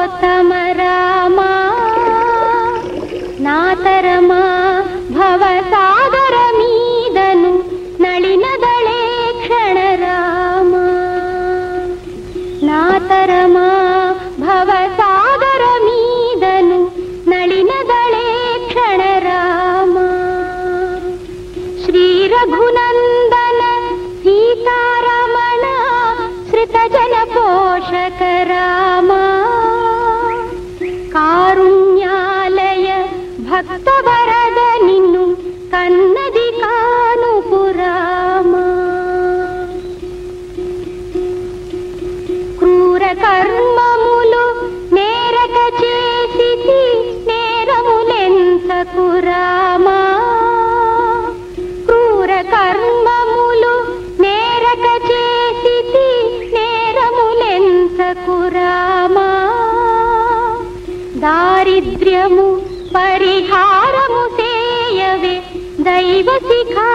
పురుషోత్తమ రామా నాతరమా భవసాగర మీదను నళినదళే క్షణ రామా నాతరమా భవసాగర మీదను నళినదళే క్షణ రామా శ్రీ రఘునందన సీతారమణ శ్రితజన పోషక రామా కారుణ్యాలయ భక్త వరద నిన్ను కన్నది కానుపు రామా క్రూర కర్మములు నేరక చేసితి నేరములెంతకు రామా క్రూర కర్మములు నేరక చేసితి నేరములెంతకు రామా దారిద్ర్యము పరిహారము సేయవే దైవ శిఖా